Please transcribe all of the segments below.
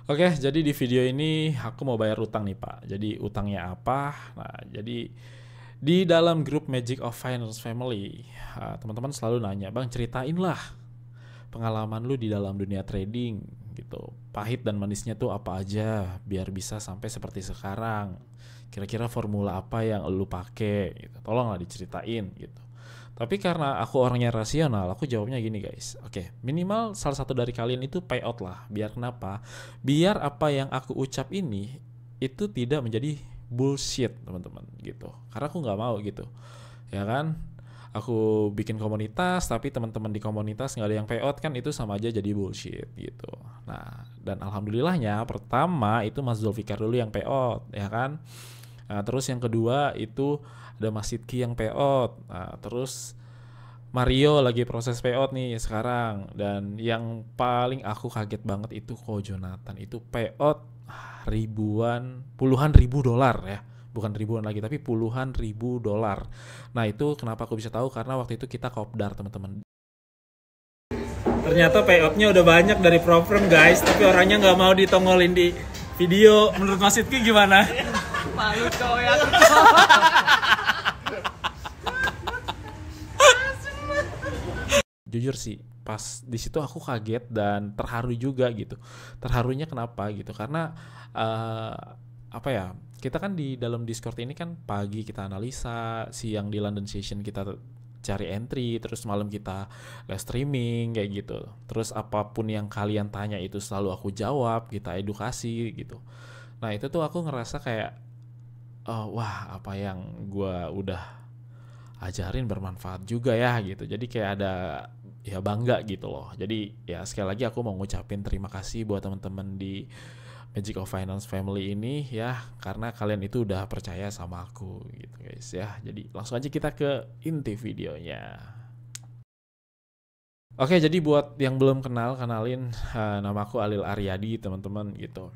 Oke, jadi di video ini aku mau bayar utang nih Pak. Jadi utangnya apa? Nah, jadi di dalam grup Magic of Finance Family, teman-teman selalu nanya, Bang ceritain lah pengalaman lu di dalam dunia trading gitu. Pahit dan manisnya tuh apa aja biar bisa sampai seperti sekarang. Kira-kira formula apa yang lu pakai gitu. Tolonglah diceritain gitu. Tapi karena aku orangnya rasional, aku jawabnya gini guys. Oke, minimal salah satu dari kalian itu payout lah. Biar kenapa? Biar apa yang aku ucap ini itu tidak menjadi bullshit teman-teman gitu. Karena aku nggak mau gitu, ya kan? Aku bikin komunitas tapi teman-teman di komunitas nggak ada yang payout, kan itu sama aja jadi bullshit gitu. Nah, dan alhamdulillahnya pertama itu Mas Zulfikar dulu yang payout, ya kan? Nah, terus yang kedua itu ada Mas Sidki yang payout. Nah, terus Mario lagi proses payout nih sekarang. Dan yang paling aku kaget banget itu Ko Jonathan itu payout ribuan, puluhan ribu dolar ya. Bukan ribuan lagi tapi puluhan ribu dolar. Nah, itu kenapa aku bisa tahu karena waktu itu kita kopdar teman-teman. Ternyata payoutnya udah banyak dari prop firm guys, tapi orangnya nggak mau ditongolin di video. Menurut Mas Sidki gimana? Malu cowok ya. Jujur sih, pas di situ aku kaget dan terharu juga gitu. Terharunya kenapa gitu? Karena apa ya? Kita kan di dalam Discord ini kan pagi kita analisa, siang di London Session kita cari entry, terus malam kita live streaming kayak gitu. Terus apapun yang kalian tanya itu selalu aku jawab, kita edukasi gitu. Nah, itu tuh aku ngerasa kayak wah, apa yang gua udah ajarin bermanfaat juga ya gitu. Jadi kayak ada ya bangga gitu loh. Jadi ya sekali lagi aku mau ngucapin terima kasih buat teman-teman di Magic of Finance Family ini ya, karena kalian itu udah percaya sama aku gitu guys ya. Jadi langsung aja kita ke inti videonya. Oke, jadi buat yang belum kenal, kenalin, nama aku Alil Aryadi teman-teman gitu.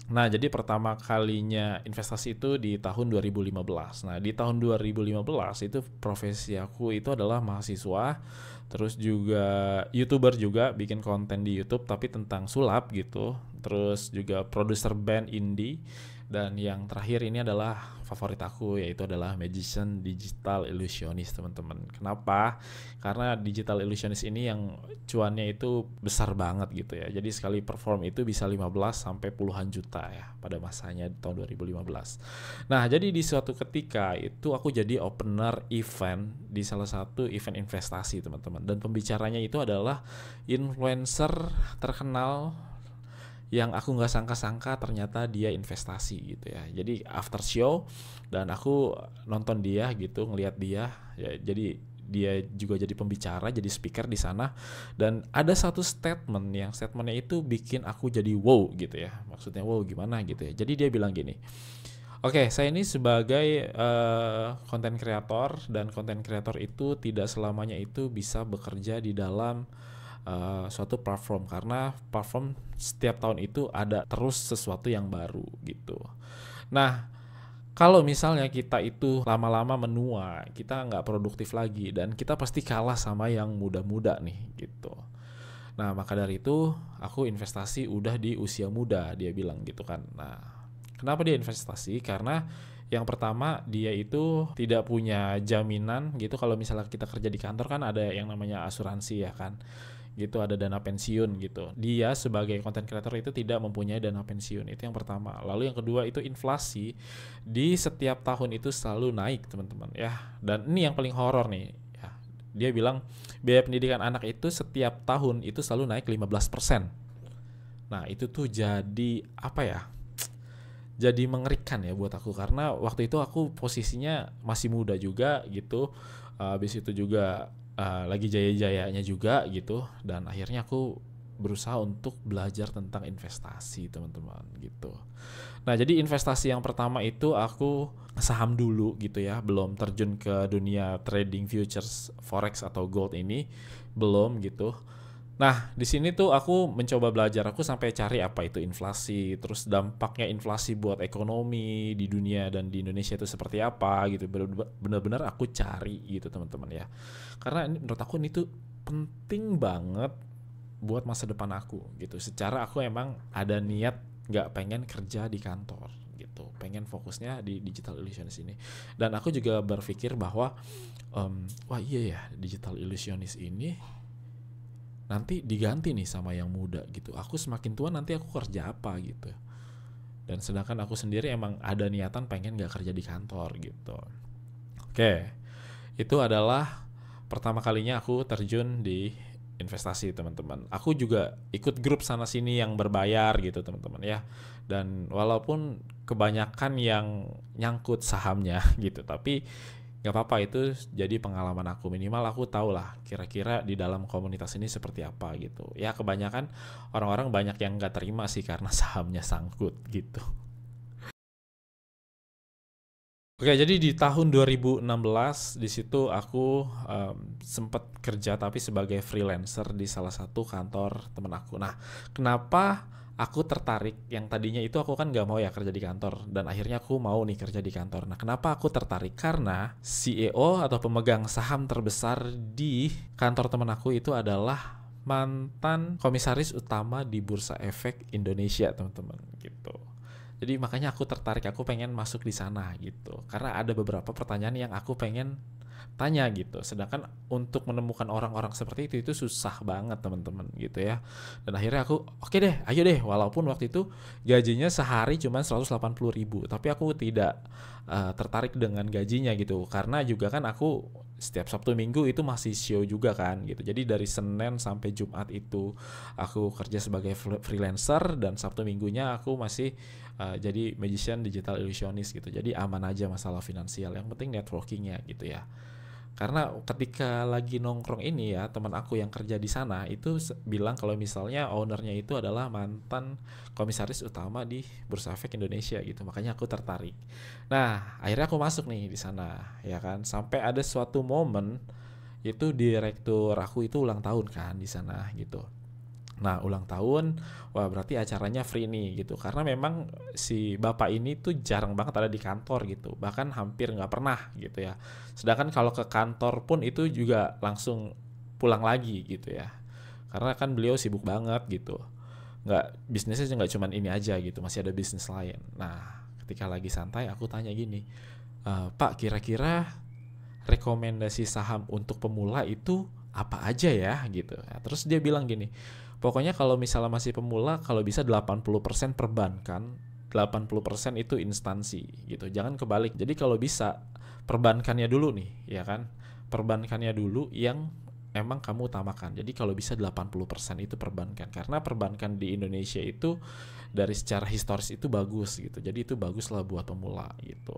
Nah, jadi pertama kalinya investasi itu di tahun 2015. Nah, di tahun 2015 itu profesi aku itu adalah mahasiswa, terus juga YouTuber juga, bikin konten di YouTube tapi tentang sulap gitu. Terus juga produser band indie, dan yang terakhir ini adalah favorit aku, yaitu adalah Magician Digital Illusionist teman-teman. Kenapa? Karena Digital Illusionist ini yang cuannya itu besar banget gitu ya. Jadi sekali perform itu bisa 15 sampai puluhan juta ya pada masanya di tahun 2015. Nah, jadi di suatu ketika itu aku jadi opener event di salah satu event investasi teman-teman. Dan pembicaranya itu adalah influencer terkenal yang aku nggak sangka-sangka ternyata dia investasi gitu ya. Jadi after show dan aku nonton dia gitu, ngelihat dia ya, jadi dia juga jadi pembicara, jadi speaker di sana, dan ada satu statement yang statementnya itu bikin aku jadi wow gitu ya. Maksudnya wow gimana gitu ya. Jadi dia bilang gini, oke, saya ini sebagai konten kreator, dan konten kreator itu tidak selamanya itu bisa bekerja di dalam suatu platform, karena platform setiap tahun itu ada terus sesuatu yang baru gitu. Nah, kalau misalnya kita itu lama-lama menua, kita nggak produktif lagi, dan kita pasti kalah sama yang muda-muda nih gitu. Nah, maka dari itu aku investasi udah di usia muda, dia bilang gitu kan. Nah, kenapa dia investasi? Karena yang pertama dia itu tidak punya jaminan gitu. Kalau misalnya kita kerja di kantor kan ada yang namanya asuransi ya kan, gitu, ada dana pensiun gitu. Dia sebagai content creator itu tidak mempunyai dana pensiun, itu yang pertama. Lalu yang kedua itu inflasi di setiap tahun itu selalu naik teman-teman ya. Dan ini yang paling horor nih ya. Dia bilang biaya pendidikan anak itu setiap tahun itu selalu naik 15%. Nah, itu tuh jadi apa ya, jadi mengerikan ya buat aku, karena waktu itu aku posisinya masih muda juga gitu. Habis itu juga lagi jaya-jayanya juga gitu, dan akhirnya aku berusaha untuk belajar tentang investasi teman-teman gitu. Nah, jadi investasi yang pertama itu aku saham dulu gitu ya, belum terjun ke dunia trading futures, forex atau gold ini belum gitu. Nah, di sini tuh aku mencoba belajar, aku sampai cari apa itu inflasi, terus dampaknya inflasi buat ekonomi di dunia dan di Indonesia itu seperti apa gitu. Benar-benar aku cari gitu teman-teman ya. Karena ini menurut aku ini tuh penting banget buat masa depan aku gitu. Secara aku emang ada niat nggak pengen kerja di kantor gitu, pengen fokusnya di digital illusionist ini. Dan aku juga berpikir bahwa wah iya ya, digital illusionist ini nanti diganti nih sama yang muda gitu. Aku semakin tua nanti aku kerja apa gitu. Dan sedangkan aku sendiri emang ada niatan pengen gak kerja di kantor gitu. Oke, itu adalah pertama kalinya aku terjun di investasi, teman-teman. Aku juga ikut grup sana sini yang berbayar gitu, teman-teman ya. Dan walaupun kebanyakan yang nyangkut sahamnya gitu, tapi gak apa-apa, itu jadi pengalaman aku. Minimal aku tahu lah kira-kira di dalam komunitas ini seperti apa gitu. Ya kebanyakan orang-orang banyak yang gak terima sih karena sahamnya sangkut gitu. Oke, jadi di tahun 2016 di situ aku sempat kerja tapi sebagai freelancer di salah satu kantor temen aku. Nah, kenapa aku tertarik? Yang tadinya itu aku kan nggak mau ya kerja di kantor, dan akhirnya aku mau nih kerja di kantor. Nah, kenapa aku tertarik? Karena CEO atau pemegang saham terbesar di kantor temen aku itu adalah mantan komisaris utama di Bursa Efek Indonesia, teman-teman gitu. Jadi makanya aku tertarik, aku pengen masuk di sana gitu. Karena ada beberapa pertanyaan yang aku pengen tanya gitu. Sedangkan untuk menemukan orang-orang seperti itu susah banget, teman-teman gitu ya. Dan akhirnya aku oke deh, ayo deh, walaupun waktu itu gajinya sehari cuma 180.000, tapi aku tidak tertarik dengan gajinya gitu. Karena juga kan aku setiap Sabtu Minggu itu masih show juga kan gitu. Jadi dari Senin sampai Jumat itu aku kerja sebagai freelancer, dan Sabtu Minggunya aku masih jadi magician digital illusionist gitu. Jadi aman aja masalah finansial, yang penting networkingnya gitu ya. Karena ketika lagi nongkrong ini ya, teman aku yang kerja di sana itu bilang kalau misalnya ownernya itu adalah mantan komisaris utama di Bursa Efek Indonesia gitu. Makanya aku tertarik. Nah, akhirnya aku masuk nih di sana ya kan. Sampai ada suatu momen itu direktur aku itu ulang tahun kan di sana gitu. Nah, ulang tahun, wah berarti acaranya free nih gitu. Karena memang si bapak ini tuh jarang banget ada di kantor gitu. Bahkan hampir nggak pernah gitu ya. Sedangkan kalau ke kantor pun itu juga langsung pulang lagi gitu ya. Karena kan beliau sibuk banget gitu. Bisnisnya nggak cuman ini aja gitu, masih ada bisnis lain. Nah, ketika lagi santai aku tanya gini, Pak, kira-kira rekomendasi saham untuk pemula itu apa aja ya gitu. Nah, terus dia bilang gini, pokoknya kalau misalnya masih pemula, kalau bisa 80% perbankan, 80% itu instansi gitu. Jangan kebalik. Jadi kalau bisa perbankannya dulu nih, ya kan? Perbankannya dulu yang emang kamu utamakan. Jadi kalau bisa 80% itu perbankan. Karena perbankan di Indonesia itu dari secara historis itu bagus gitu. Jadi itu bagus lah buat pemula gitu.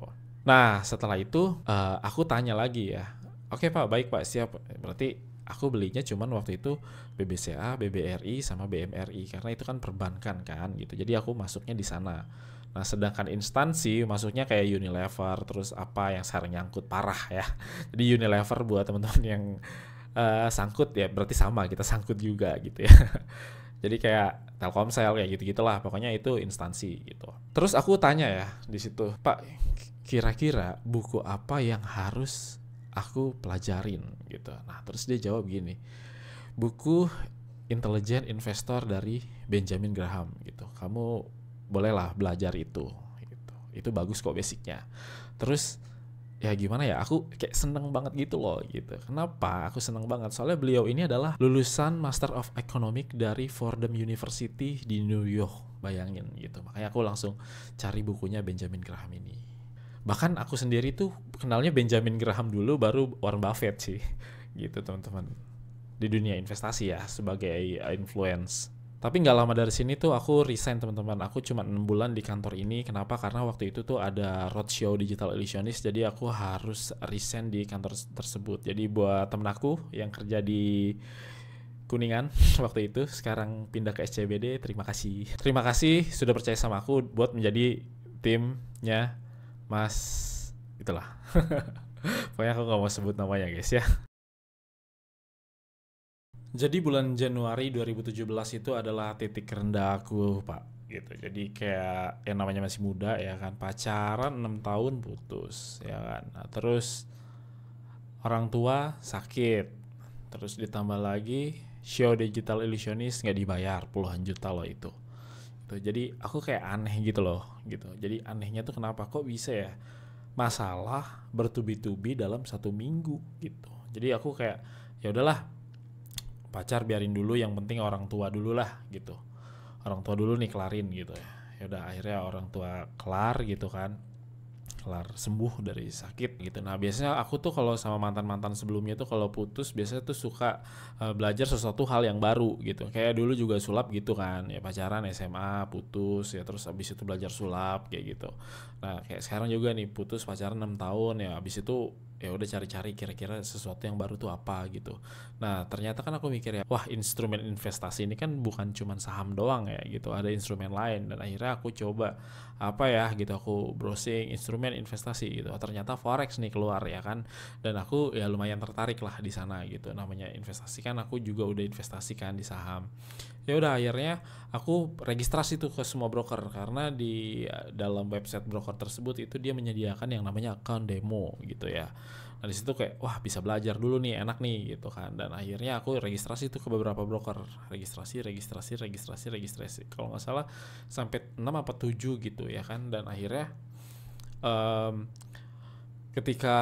Nah, setelah itu aku tanya lagi ya. Oke Pak, baik Pak, siap. Berarti aku belinya cuman waktu itu BBCA, BBRI sama BMRI karena itu kan perbankan kan gitu. Jadi aku masuknya di sana. Nah, sedangkan instansi masuknya kayak Unilever, terus apa yang sekarang nyangkut parah ya. Jadi Unilever buat teman-teman yang sangkut ya berarti sama, kita sangkut juga gitu ya. Jadi kayak Telkomsel kayak gitu-gitulah, pokoknya itu instansi gitu. Terus aku tanya ya di situ, Pak, kira-kira buku apa yang harus aku pelajarin gitu. Nah, terus dia jawab gini, buku Intelligent Investor dari Benjamin Graham gitu. Kamu bolehlah belajar itu gitu. Itu bagus kok basicnya. Terus ya gimana ya, aku kayak seneng banget gitu loh gitu. Kenapa aku seneng banget? Soalnya beliau ini adalah lulusan Master of Economics dari Fordham University di New York, bayangin gitu. Makanya aku langsung cari bukunya Benjamin Graham ini. Bahkan aku sendiri tuh kenalnya Benjamin Graham dulu, baru Warren Buffett sih gitu teman-teman, di dunia investasi ya sebagai influence. Tapi nggak lama dari sini tuh aku resign teman-teman. Aku cuma 6 bulan di kantor ini. Kenapa? Karena waktu itu tuh ada roadshow digital illusionist, jadi aku harus resign di kantor tersebut. Jadi buat temen aku yang kerja di Kuningan waktu itu, sekarang pindah ke SCBD, terima kasih. Terima kasih sudah percaya sama aku buat menjadi timnya Mas itulah. Pokoknya aku nggak mau sebut namanya guys ya. Jadi bulan Januari 2017 itu adalah titik rendah aku, Pak. Gitu. Jadi kayak yang namanya masih muda ya kan, pacaran 6 tahun putus ya kan. Nah, terus orang tua sakit. Terus ditambah lagi show Digital Illusionist nggak dibayar puluhan juta loh itu. Jadi aku kayak aneh gitu loh gitu. Jadi anehnya tuh kenapa kok bisa ya masalah bertubi-tubi dalam 1 minggu gitu. Jadi aku kayak ya udahlah, pacar biarin dulu, yang penting orang tua dulu lah gitu. Orang tua dulu nih kelarin gitu ya. Ya udah akhirnya orang tua kelar gitu kan. Kelar sembuh dari sakit gitu. Nah biasanya aku tuh kalau sama mantan-mantan sebelumnya tuh kalau putus biasanya tuh suka belajar sesuatu hal yang baru gitu. Kayak dulu juga sulap gitu kan, ya pacaran SMA putus ya terus abis itu belajar sulap kayak gitu. Nah kayak sekarang juga nih putus pacaran 6 tahun ya abis itu ya udah cari-cari kira-kira sesuatu yang baru tuh apa gitu. Nah ternyata kan aku mikir ya, wah instrumen investasi ini kan bukan cuma saham doang ya gitu, ada instrumen lain. Dan akhirnya aku coba apa ya gitu, aku browsing instrumen investasi gitu. Ternyata forex nih keluar ya kan, dan aku ya lumayan tertarik lah di sana gitu. Namanya investasi kan, aku juga udah investasikan di saham. Ya udah akhirnya aku registrasi tuh ke semua broker, karena di dalam website broker tersebut itu dia menyediakan yang namanya account demo gitu ya. Nah di situ kayak wah bisa belajar dulu nih, enak nih gitu kan. Dan akhirnya aku registrasi tuh ke beberapa broker, registrasi. Kalau nggak salah sampai 6 apa 7 gitu ya kan. Dan akhirnya ketika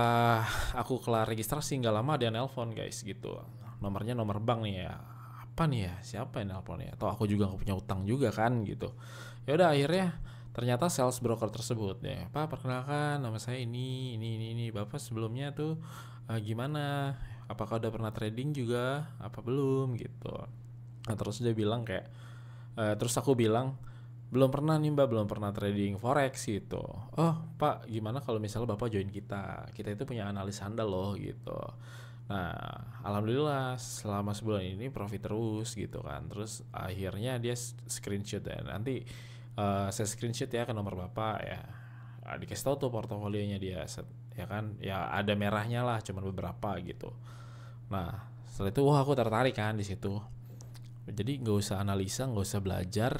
aku kelar registrasi nggak lama ada yang nelpon guys gitu. Nomornya nomor bank nih ya. Apa nih ya, siapa yang nelpon ya? Atau aku juga nggak punya utang juga kan gitu. Ya udah akhirnya ternyata sales broker tersebut ya, Pak perkenalkan nama saya ini, Bapak sebelumnya tuh gimana? Apakah udah pernah trading juga? Apa belum gitu? Nah terus dia bilang kayak, terus aku bilang belum pernah nih Mbak, belum pernah trading forex gitu. Oh Pak, gimana kalau misalnya Bapak join kita? Kita itu punya analis handal loh gitu. Nah, alhamdulillah selama sebulan ini profit terus gitu kan. Terus akhirnya dia screenshot ya. Nanti saya screenshot ya ke nomor Bapak ya. Dikasih tahu tuh portofolionya dia ya kan. Ya ada merahnya lah, cuman beberapa gitu. Nah, setelah itu wah aku tertarik kan di situ. Jadi nggak usah analisa, nggak usah belajar.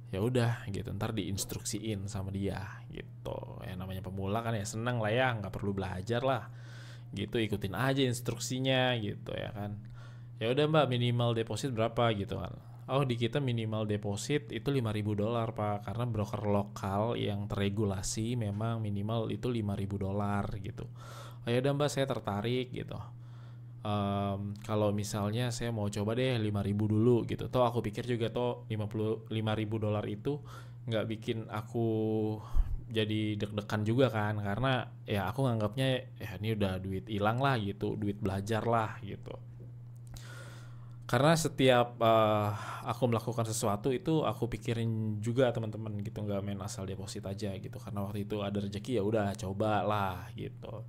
Ya udah gitu, ntar diinstruksiin sama dia gitu. Ya namanya pemula kan ya seneng lah ya, nggak perlu belajar lah. Gitu, ikutin aja instruksinya gitu ya kan. Ya udah Mbak, minimal deposit berapa gitu kan. Oh di kita minimal deposit itu $5.000 Pak, karena broker lokal yang terregulasi memang minimal itu $5.000 gitu. Oh ya udah Mbak, saya tertarik gitu. Kalau misalnya saya mau coba deh 5.000 dulu gitu. Toh aku pikir juga toh $55.000 itu nggak bikin aku jadi deg-degan juga kan, karena ya aku nganggapnya ya ini udah duit hilang lah gitu, duit belajar lah gitu. Karena setiap aku melakukan sesuatu itu aku pikirin juga teman-teman gitu, nggak main asal deposit aja gitu. Karena waktu itu ada rezeki ya udah coba lah gitu.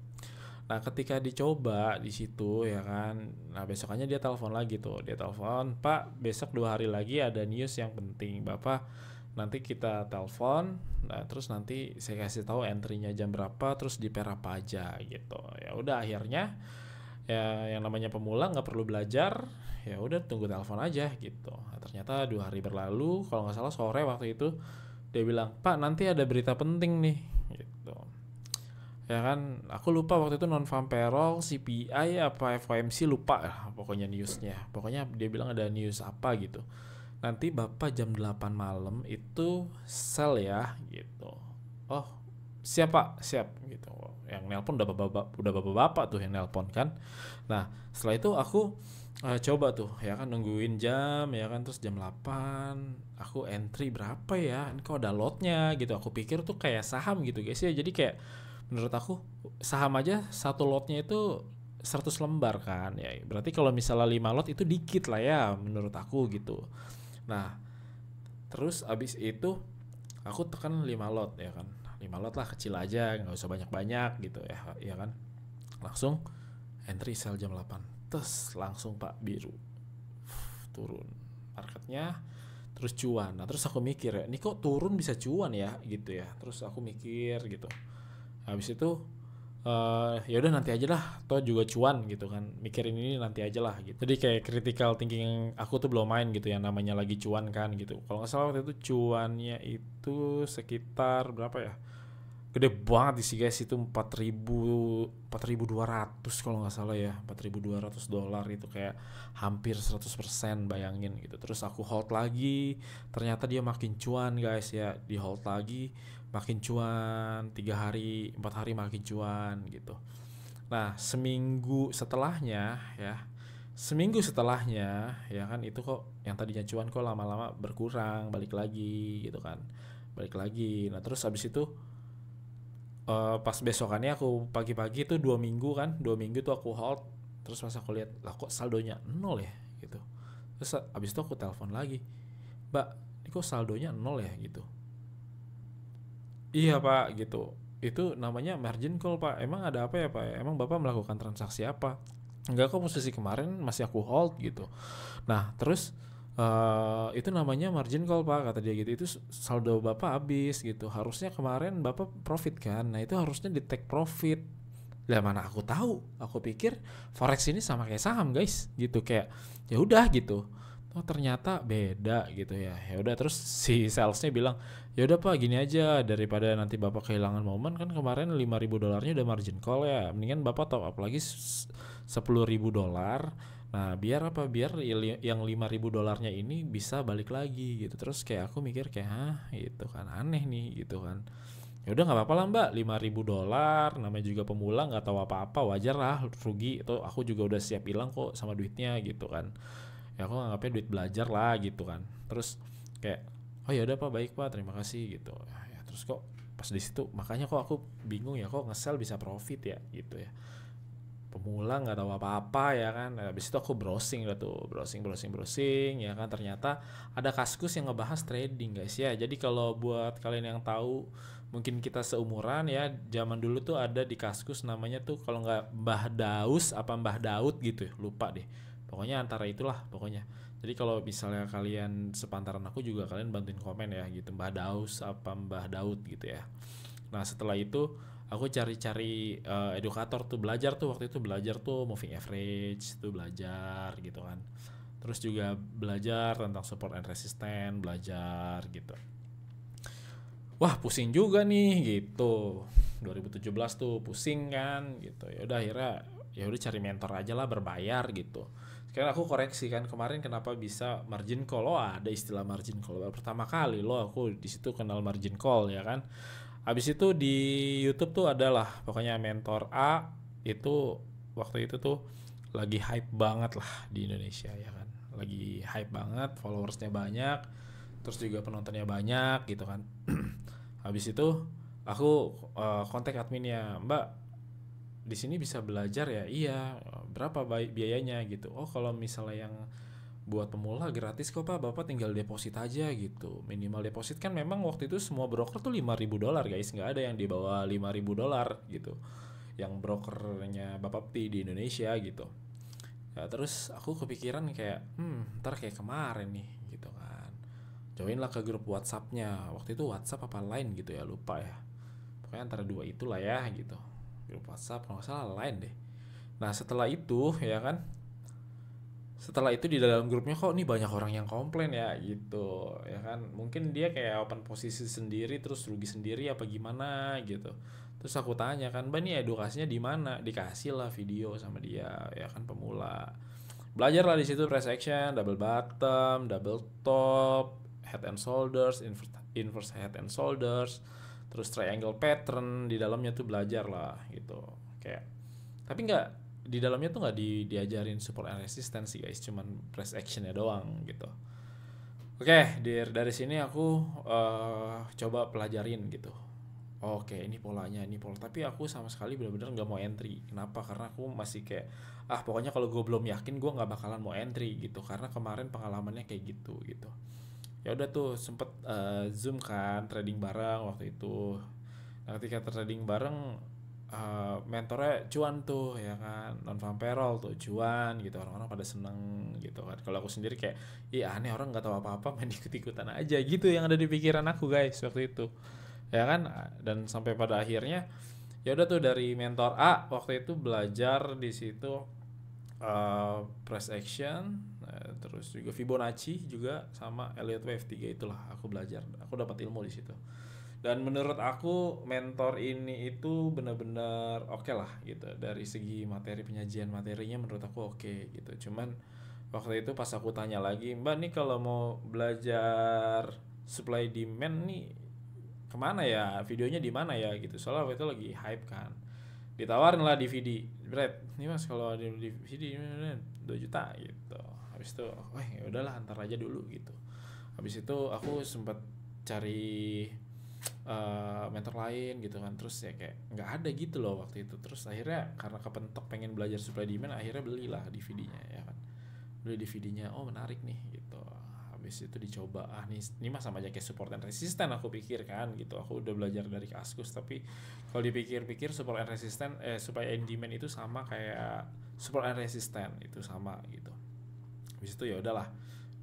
Nah ketika dicoba di situ ya kan, nah besokannya dia telepon lagi tuh, dia telepon, Pak besok 2 hari lagi ada news yang penting, Bapak nanti kita telepon, nah terus nanti saya kasih tahu entry-nya jam berapa, terus di-pair apa aja gitu. Ya udah akhirnya ya yang namanya pemula nggak perlu belajar, ya udah tunggu telepon aja gitu. Nah, ternyata 2 hari berlalu, kalau nggak salah sore waktu itu dia bilang, Pak nanti ada berita penting nih gitu. Ya kan, aku lupa waktu itu non-farm payroll, CPI apa FOMC lupa lah pokoknya newsnya. Pokoknya dia bilang ada news apa gitu. Nanti Bapak jam 8 malam itu sell ya gitu. Oh siap Pak, siap gitu. Yang nelpon udah bapak-bapak tuh yang nelpon kan. Nah setelah itu aku coba tuh ya kan, nungguin jam ya kan. Terus jam 8 aku entry berapa ya, ini kok ada lotnya gitu. Aku pikir tuh kayak saham gitu guys ya. Jadi kayak menurut aku saham aja satu lotnya itu 100 lembar kan ya. Berarti kalau misalnya 5 lot itu dikit lah ya menurut aku gitu. Nah terus abis itu aku tekan 5 lot ya kan, 5 lot lah kecil aja, nggak usah banyak-banyak gitu ya kan. Langsung entry sell jam 8, terus langsung Pak biru turun marketnya, terus cuan. Nah terus aku mikir ya, ini kok turun bisa cuan ya gitu ya. Terus aku mikir gitu, habis itu ya udah nanti aja lah, toh juga cuan gitu kan, mikirin ini nanti aja lah gitu. Jadi kayak critical thinking aku tuh belum main gitu, yang namanya lagi cuan kan gitu. Kalau nggak salah waktu itu cuannya itu sekitar berapa ya, gede banget sih guys, itu 4.200 kalau nggak salah ya, $4.200 itu kayak hampir 100%, bayangin gitu. Terus aku hold lagi, ternyata dia makin cuan guys ya, di hold lagi makin cuan, 3 hari 4 hari makin cuan gitu. Nah seminggu setelahnya ya kan, itu kok yang tadinya cuan kok lama-lama berkurang, balik lagi gitu kan, balik lagi. Nah terus abis itu pas besokannya aku pagi-pagi tuh 2 minggu kan, 2 minggu tuh aku hold. Terus pas aku lihat, lah kok saldonya nol ya gitu. Terus abis itu aku telepon lagi, mbak ini kok saldonya nol ya gitu. Iya pak gitu, itu namanya margin call pak, emang ada apa ya pak, emang bapak melakukan transaksi apa? Enggak kok, posisi kemarin masih aku hold gitu. Nah terus itu namanya margin call pak, kata dia gitu. Itu saldo bapak habis gitu, harusnya kemarin bapak profit kan, nah itu harusnya di take profit. Lah mana aku tahu, aku pikir forex ini sama kayak saham guys gitu, kayak ya udah gitu. Oh ternyata beda gitu ya. Ya udah, terus si salesnya bilang, ya udah pak gini aja, daripada nanti bapak kehilangan momen, kan kemarin $5.000 udah margin call ya, mendingan bapak top up lagi $10.000. Nah biar apa, biar yang $5.000 ini bisa balik lagi gitu. Terus kayak aku mikir kayak, hah gitu kan, aneh nih gitu kan. Ya udah nggak apa-apa lah mbak, $5.000 namanya juga pemula, nggak tahu apa-apa, wajar lah rugi. Itu aku juga udah siap hilang kok sama duitnya gitu kan. Ya aku nganggapnya duit belajar lah gitu kan. Terus kayak, oh ya udah pak, baik pak, terima kasih gitu ya. Terus kok pas di situ, makanya kok aku bingung ya, kok nge-sell bisa profit ya gitu ya, pemula nggak tahu apa-apa ya kan. Nah, habis itu aku browsing lah tuh, browsing ya kan, ternyata ada Kaskus yang ngebahas trading guys ya. Jadi kalau buat kalian yang tahu, mungkin kita seumuran ya, zaman dulu tuh ada di Kaskus namanya tuh, kalau nggak Mbah Daus apa Mbah Daud gitu ya, lupa deh, pokoknya antara itulah pokoknya. Jadi kalau misalnya kalian sepantaran aku juga, kalian bantuin komen ya gitu, Mbah Daus apa Mbah Daud gitu ya. Nah setelah itu aku cari-cari edukator tuh, belajar tuh, waktu itu belajar tuh moving average tuh, belajar gitu kan. Terus juga belajar tentang support and resistance, belajar gitu. Wah pusing juga nih gitu, 2017 tuh pusing kan gitu. Ya udah akhirnya, ya udah cari mentor aja lah, berbayar gitu. Sekarang aku koreksi kan, kemarin kenapa bisa margin call, oh ada istilah margin call, pertama kali loh aku di situ kenal margin call ya kan. Habis itu di YouTube tuh adalah pokoknya mentor A itu, waktu itu tuh lagi hype banget lah di Indonesia ya kan, lagi hype banget, followersnya banyak, terus juga penontonnya banyak gitu kan. Habis itu aku kontak adminnya, mbak di sini bisa belajar ya, iya berapa biayanya gitu. Oh kalau misalnya yang buat pemula gratis kok pak, bapak tinggal deposit aja gitu. Minimal deposit kan memang waktu itu semua broker tuh $5.000 guys, nggak ada yang di bawah $5.000 gitu, yang brokernya Bapak P di Indonesia gitu ya. Terus aku kepikiran kayak, ntar kayak kemarin nih gitu kan, join lah ke grup WhatsAppnya, waktu itu WhatsApp apa Line gitu ya, lupa ya, pokoknya antara dua itulah ya gitu, grup WhatsApp kalau nggak salah Line deh. Nah setelah itu ya kan, setelah itu di dalam grupnya kok nih banyak orang yang komplain ya gitu ya kan, mungkin dia kayak open posisi sendiri terus rugi sendiri apa gimana gitu. Terus aku tanya kan, mbak nih edukasinya di mana, dikasih lah video sama dia ya kan, pemula belajar lah di situ, press action, double bottom, double top, head and shoulders, inverse head and shoulders, terus triangle pattern di dalamnya tuh, belajar lah gitu kayak. Tapi nggak, di dalamnya tuh nggak diajarin support and resistance sih guys, cuman press actionnya doang gitu. Oke, dari sini aku coba pelajarin gitu. Oke, ini polanya, ini pola. Tapi aku sama sekali benar-benar nggak mau entry. Kenapa? Karena aku masih kayak, pokoknya kalau gue belum yakin gue nggak bakalan mau entry gitu. Karena kemarin pengalamannya kayak gitu gitu. Ya udah tuh sempet zoom kan, trading bareng waktu itu. Nah ketika trading bareng, mentornya cuan tuh ya kan, non farm payroll tuh cuan gitu, orang-orang pada seneng gitu kan. Kalau aku sendiri kayak, iya aneh, orang nggak tahu apa-apa main ikut-ikutan aja gitu, yang ada di pikiran aku guys waktu itu ya kan. Dan sampai pada akhirnya ya udah tuh dari mentor A waktu itu belajar di situ price action, terus juga Fibonacci juga sama Elliott Wave 3, itulah aku belajar, aku dapat ilmu di situ. Dan menurut aku mentor ini itu benar-benar oke lah gitu dari segi materi, penyajian materinya menurut aku oke gitu. Cuman waktu itu pas aku tanya lagi, Mbak nih kalau mau belajar supply demand nih kemana ya, videonya di mana ya gitu, soalnya waktu itu lagi hype kan. Ditawarin lah DVD, Brad ini mas kalau ada DVD 2 juta gitu. Habis itu ya udahlah antar aja dulu gitu. Habis itu aku sempat cari mentor lain gitu kan, terus ya kayak nggak ada gitu loh waktu itu. Terus akhirnya karena kepentok pengen belajar supply demand, akhirnya belilah DVD-nya ya kan, beli DVD-nya, oh menarik nih gitu. Habis itu dicoba, ini mah sama aja kayak support and resistant aku pikir kan gitu. Aku udah belajar dari Kaskus, tapi kalau dipikir-pikir support and resistant supply and demand itu sama kayak support and resistant itu sama gitu. Habis itu ya udahlah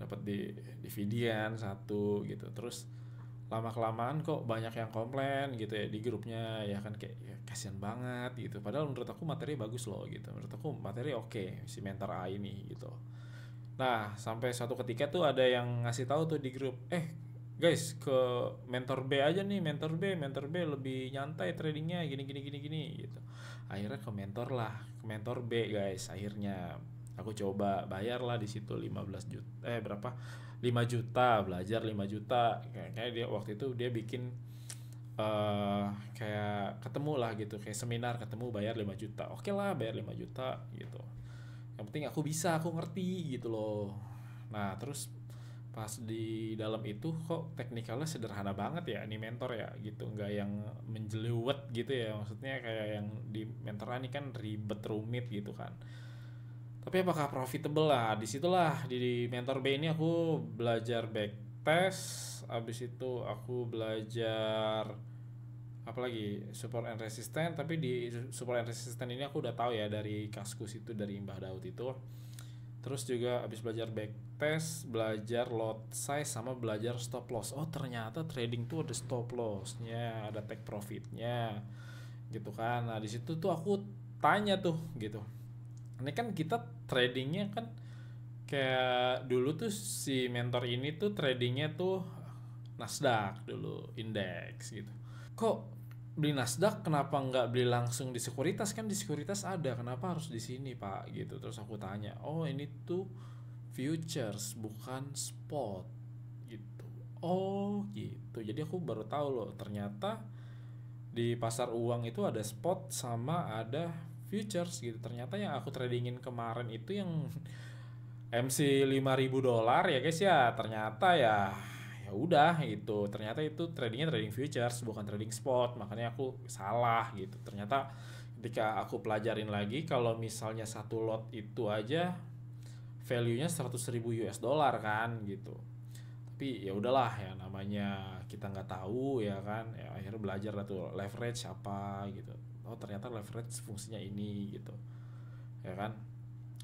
dapat di DVD-an satu gitu. Terus lama kelamaan kok banyak yang komplain gitu ya di grupnya ya kan, kayak ya, kasian banget gitu. Padahal menurut aku materi bagus loh gitu, menurut aku materi oke si mentor A ini gitu. Nah sampai suatu ketika tuh ada yang ngasih tahu tuh di grup, guys ke mentor B aja nih, mentor B lebih nyantai tradingnya gini gini gini gini gitu. Akhirnya ke mentor B guys. Akhirnya aku coba bayar lah di situ 15 juta berapa 5 juta, belajar 5 juta kayak dia waktu itu dia bikin kayak ketemu lah gitu, kayak seminar ketemu bayar 5 juta. Oke lah bayar 5 juta gitu, yang penting aku bisa, aku ngerti gitu loh. Nah terus pas di dalam itu kok teknikalnya sederhana banget ya ini mentor ya gitu, nggak yang menjeliwet gitu ya, maksudnya kayak yang di mentor ini kan ribet rumit gitu kan. Tapi apakah profitable lah, disitulah di mentor B ini aku belajar backtest. Abis itu aku belajar apalagi support and resistant. Tapi di support and resistant ini aku udah tahu ya dari Kaskus itu, dari Mbah Daud itu. Terus juga abis belajar backtest, belajar lot size, sama belajar stop loss. Oh ternyata trading tuh ada stop lossnya, ada take profitnya gitu kan. Nah di situ tuh aku tanya tuh gitu, ini kan kita tradingnya kan kayak dulu tuh si mentor ini tuh tradingnya tuh Nasdaq dulu, indeks gitu. Kok beli Nasdaq kenapa nggak beli langsung di sekuritas, kan di sekuritas ada, kenapa harus di sini pak gitu. Terus aku tanya, oh ini tuh futures bukan spot gitu. Oh gitu, jadi aku baru tahu loh ternyata di pasar uang itu ada spot sama ada futures gitu. Ternyata yang aku tradingin kemarin itu yang MC $5.000 ya guys ya, ternyata ya udah gitu, ternyata itu tradingnya trading futures bukan trading spot. Makanya aku salah gitu. Ternyata ketika aku pelajarin lagi, kalau misalnya satu lot itu aja value-nya $100.000 kan gitu. Tapi ya udahlah ya, namanya kita nggak tahu ya kan ya, akhirnya belajar lah tuh leverage apa gitu. Oh ternyata leverage fungsinya ini gitu ya kan.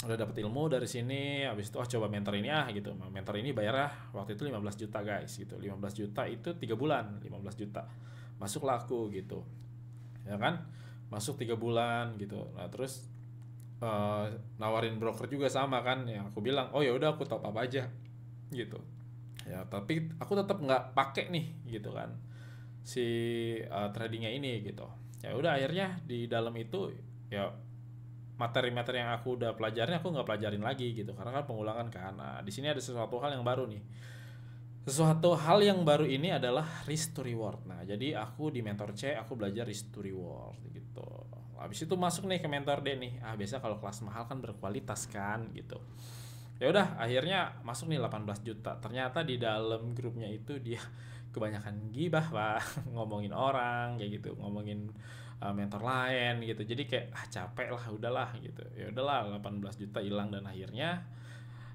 Udah dapet ilmu dari sini, habis itu coba mentor ini gitu. Mentor ini bayar waktu itu 15 juta guys gitu. 15 juta itu 3 bulan 15 juta masuk laku gitu ya kan, masuk 3 bulan gitu. Nah terus nawarin broker juga sama kan, yang aku bilang oh ya udah aku top up aja gitu ya. Tapi aku tetap nggak pakai nih gitu kan si tradingnya ini gitu. Ya udah akhirnya di dalam itu ya materi-materi yang aku udah pelajarin aku nggak pelajarin lagi gitu, karena kan pengulangan kan. Nah di sini ada sesuatu hal yang baru nih. Sesuatu hal yang baru ini adalah risk to reward. Nah jadi aku di mentor C aku belajar risk to reward gitu. Habis itu masuk nih ke mentor D nih. Biasa kalau kelas mahal kan berkualitas kan gitu. Ya udah akhirnya masuk nih 18 juta. Ternyata di dalam grupnya itu dia kebanyakan gibah pak, ngomongin orang kayak gitu, ngomongin mentor lain gitu. Jadi kayak capek lah, udahlah gitu. Ya udahlah 18 juta hilang. Dan akhirnya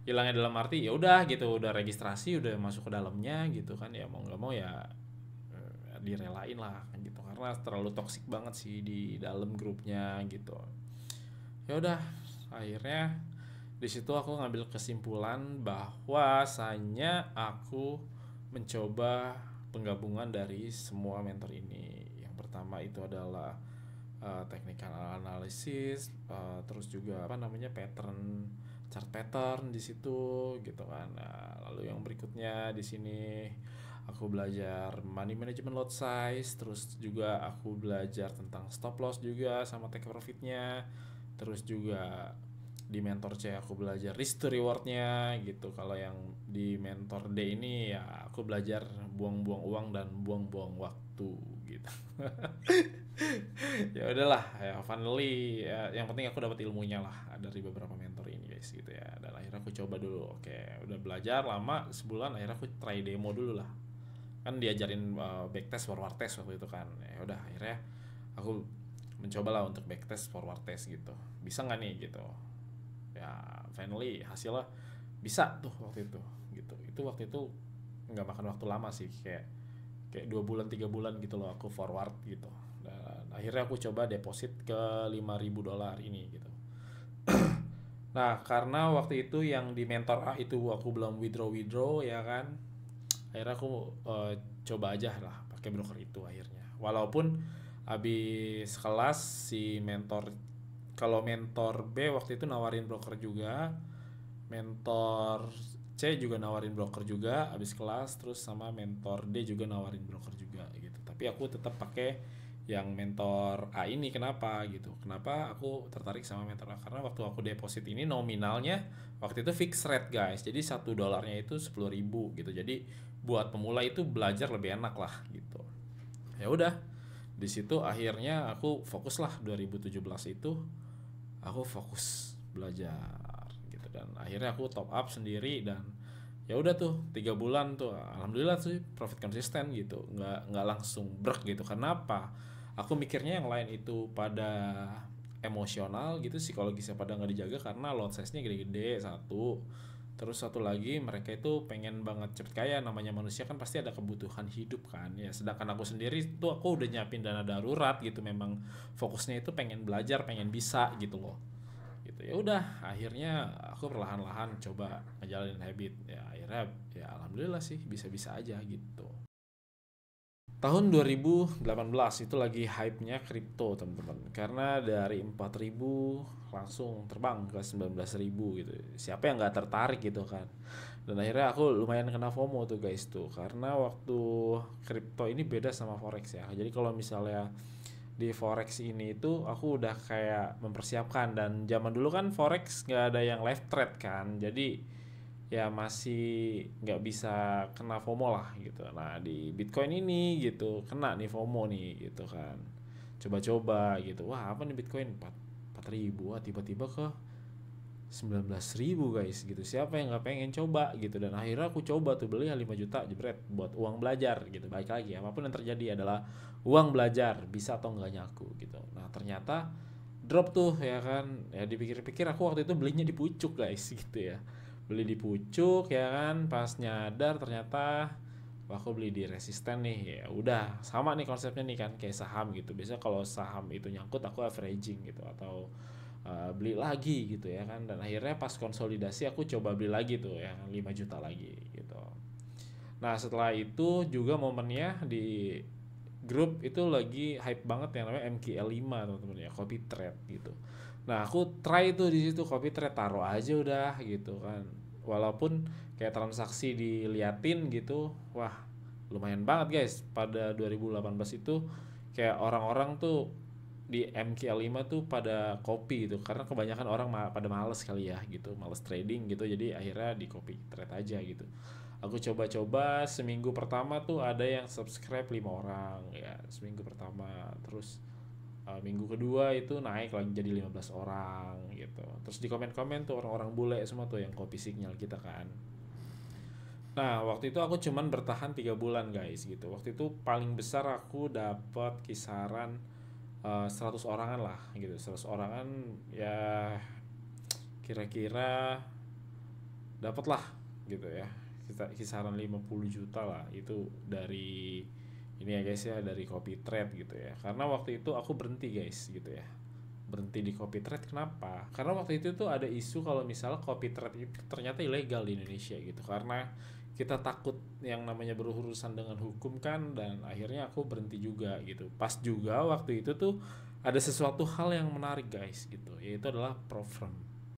hilangnya dalam arti ya udah gitu, udah registrasi, udah masuk ke dalamnya gitu kan, ya mau nggak mau ya direlain lah kan gitu, karena terlalu toksik banget sih di dalam grupnya gitu. Ya udah akhirnya di situ aku ngambil kesimpulan bahwasanya aku mencoba penggabungan dari semua mentor ini. Yang pertama itu adalah technical analysis, terus juga pattern, chart pattern di situ gitu kan. Nah, lalu yang berikutnya di sini aku belajar money management, lot size, terus juga aku belajar tentang stop loss juga sama take profitnya. Terus juga di mentor C aku belajar risk to rewardnya gitu. Kalau yang di mentor D ini ya aku belajar buang-buang uang dan buang-buang waktu gitu. Ya udahlah ya, finally ya, yang penting aku dapat ilmunya lah dari beberapa mentor ini guys gitu ya. Dan akhirnya aku coba dulu. Oke, udah belajar lama sebulan, akhirnya aku try demo dulu lah. Kan diajarin backtest forward test waktu itu kan. Ya udah akhirnya aku mencoba lah untuk backtest forward test gitu. Bisa nggak nih gitu. Ya finally hasilnya bisa tuh waktu itu gitu. Itu waktu itu nggak makan waktu lama sih, kayak 2 bulan 3 bulan gitu loh aku forward gitu. Dan akhirnya aku coba deposit ke $5.000 ini gitu. Nah karena waktu itu yang di mentor A itu aku belum withdraw ya kan, akhirnya aku coba aja lah pakai broker itu akhirnya. Walaupun habis kelas si mentor, kalau mentor B waktu itu nawarin broker juga, mentor C juga nawarin broker juga habis kelas, terus sama mentor D juga nawarin broker juga gitu. Tapi aku tetap pakai yang mentor A ini. Kenapa gitu? Kenapa aku tertarik sama mentor A? Karena waktu aku deposit ini nominalnya waktu itu fixed rate guys. Jadi $1 itu 10.000 gitu. Jadi buat pemula itu belajar lebih enak lah gitu. Ya udah, di situ akhirnya aku fokus lah 2017 itu aku fokus belajar gitu. Dan akhirnya aku top up sendiri dan ya udah tuh 3 bulan tuh alhamdulillah sih profit konsisten gitu, nggak langsung brek gitu. Karena apa? Aku mikirnya yang lain itu pada emosional gitu, psikologisnya pada nggak dijaga karena lot size-nya gede-gede satu. Terus satu lagi mereka itu pengen banget cepet kaya, namanya manusia kan pasti ada kebutuhan hidup kan ya. Sedangkan aku sendiri tuh aku udah nyiapin dana darurat gitu, memang fokusnya itu pengen belajar, pengen bisa gitu loh. Gitu. Ya udah, akhirnya aku perlahan-lahan coba ngejalanin habit. Ya akhirnya ya alhamdulillah sih bisa-bisa aja gitu. Tahun 2018 itu lagi hype-nya kripto teman-teman. Karena dari 4.000 langsung terbang ke 19.000 gitu. Siapa yang nggak tertarik gitu kan. Dan akhirnya aku lumayan kena FOMO tuh guys tuh. Karena waktu kripto ini beda sama forex ya. Jadi kalau misalnya di forex ini itu aku udah kayak mempersiapkan, dan zaman dulu kan forex nggak ada yang live trade kan, jadi ya masih nggak bisa kena FOMO lah gitu. Nah di Bitcoin ini gitu kena nih FOMO nih gitu kan, coba-coba gitu, wah apa nih Bitcoin 4.000, wah tiba-tiba ke 19.000 guys gitu, siapa yang nggak pengen coba gitu. Dan akhirnya aku coba tuh beli 5 juta jebret buat uang belajar gitu. Baik lagi apapun yang terjadi adalah uang belajar, bisa atau enggaknya aku gitu. Nah ternyata drop tuh ya kan, ya dipikir-pikir aku waktu itu belinya di pucuk guys gitu ya, beli di pucuk ya kan, pas nyadar ternyata wah aku beli di resisten nih. Ya udah sama nih konsepnya nih kan kayak saham gitu, biasanya kalau saham itu nyangkut aku averaging gitu atau beli lagi gitu ya kan. Dan akhirnya pas konsolidasi aku coba beli lagi tuh ya 5 juta lagi gitu. Nah setelah itu juga momennya di grup itu lagi hype banget yang namanya MQL5 teman-teman ya, copy trade gitu. Nah aku try tuh di situ copy trade, taruh aja udah gitu kan. Walaupun kayak transaksi diliatin gitu, wah lumayan banget guys. Pada 2018 itu kayak orang-orang tuh di MQL5 tuh pada copy gitu, karena kebanyakan orang pada males kali ya gitu, males trading gitu, jadi akhirnya di copy trade aja gitu. Aku coba-coba seminggu pertama tuh ada yang subscribe 5 orang ya seminggu pertama, terus minggu kedua itu naik lagi jadi 15 orang gitu. Terus di komen-komen tuh orang-orang bule semua tuh yang copy signal kita kan. Nah waktu itu aku cuman bertahan 3 bulan guys gitu. Waktu itu paling besar aku dapat kisaran 100 orangan lah gitu. 100 orangan ya kira-kira dapat lah gitu ya, kisaran 50 juta lah itu dari ini ya guys ya, dari copy trade gitu ya. Karena waktu itu aku berhenti guys gitu ya, berhenti di copy trade. Kenapa? Karena waktu itu tuh ada isu kalau misalnya copy trade itu ternyata ilegal di Indonesia gitu, karena kita takut yang namanya berurusan dengan hukum kan. Dan akhirnya aku berhenti juga gitu. Pas juga waktu itu tuh ada sesuatu hal yang menarik guys gitu, yaitu adalah prop firm